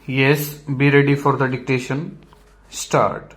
Yes, be ready for the dictation. Start.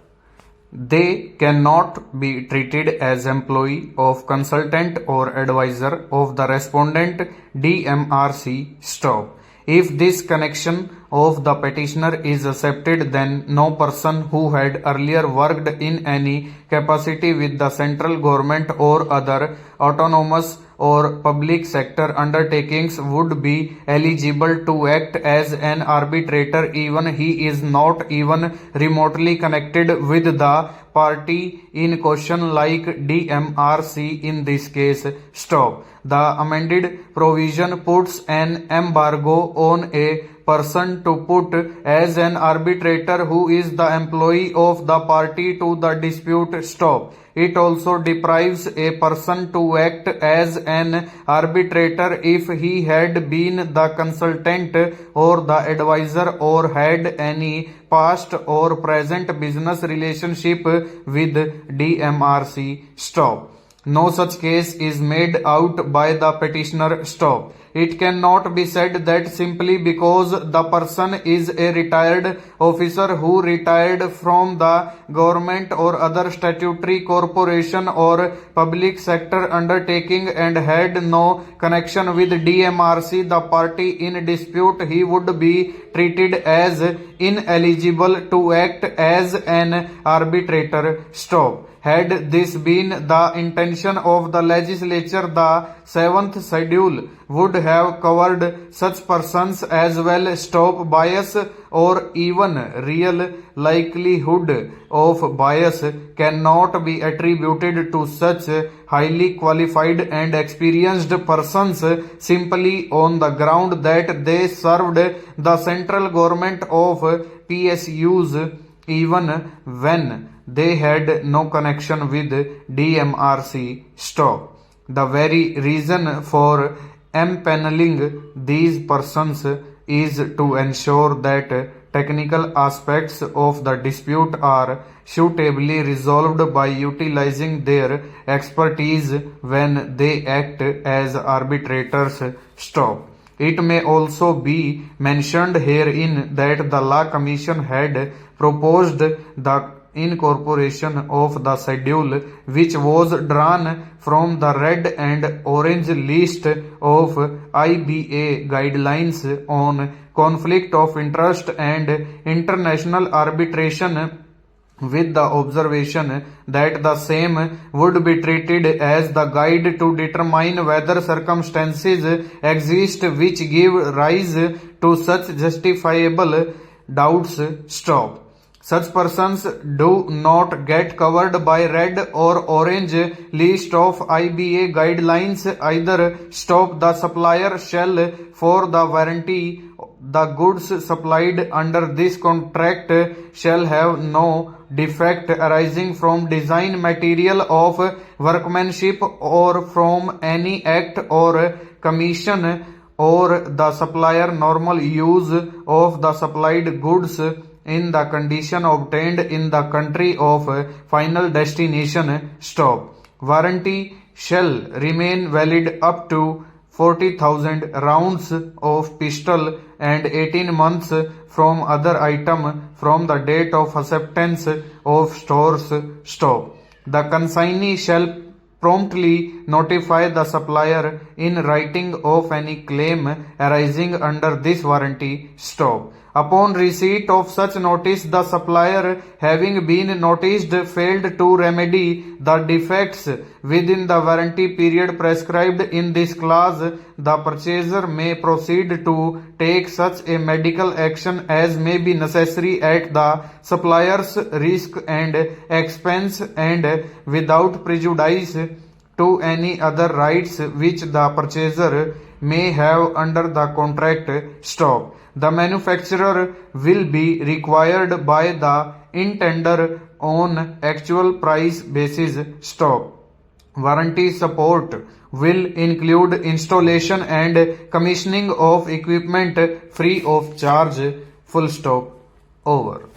They cannot be treated as employee of consultant or advisor of the respondent DMRC. Stop. If this connection of the petitioner is accepted, then no person who had earlier worked in any capacity with the central government or other autonomous or public sector undertakings would be eligible to act as an arbitrator even he is not even remotely connected with the party in question like DMRC in this case. Stop. The amended provision puts an embargo on a person to put as an arbitrator who is the employee of the party to the dispute. Stop. It also deprives a person to act as an arbitrator if he had been the consultant or the advisor or had any past or present business relationship with DMRC. Stop. No such case is made out by the petitioner. Stop. It cannot be said that simply because the person is a retired officer who retired from the government or other statutory corporation or public sector undertaking and had no connection with DMRC, the party in dispute, he would be treated as ineligible to act as an arbitrator. Stop. Had this been the intention of the legislature, the 7th schedule would have covered such persons as well. Stop. Bias or even real likelihood of bias cannot be attributed to such highly qualified and experienced persons simply on the ground that they served the central government of PSUs even when they had no connection with DMRC. Stop. The very reason for empanelling these persons is to ensure that technical aspects of the dispute are suitably resolved by utilizing their expertise when they act as arbitrators. Stop. It may also be mentioned herein that the Law Commission had proposed the incorporation of the schedule which was drawn from the red and orange list of IBA guidelines on conflict of interest and international arbitration with the observation that the same would be treated as the guide to determine whether circumstances exist which give rise to such justifiable doubts. Stop. Such persons do not get covered by red or orange list of IBA guidelines either. Stop. The supplier shall, for the warranty, the goods supplied under this contract shall have no defect arising from design, material of workmanship or from any act or commission or the supplier normal use of the supplied goods in the condition obtained in the country of final destination. Stop. Warranty shall remain valid up to 40,000 rounds of pistol and 18 months from other item from the date of acceptance of stores. Stop. The consignee shall promptly notify the supplier in writing of any claim arising under this warranty. Stop. Upon receipt of such notice, the supplier, having been noticed, failed to remedy the defects within the warranty period prescribed in this clause, the purchaser may proceed to take such a medical action as may be necessary at the supplier's risk and expense and without prejudice to any other rights which the purchaser may have under the contract. Stop. The manufacturer will be required by the intender on actual price basis. Stop. Warranty support will include installation and commissioning of equipment free of charge. Full stop. Over.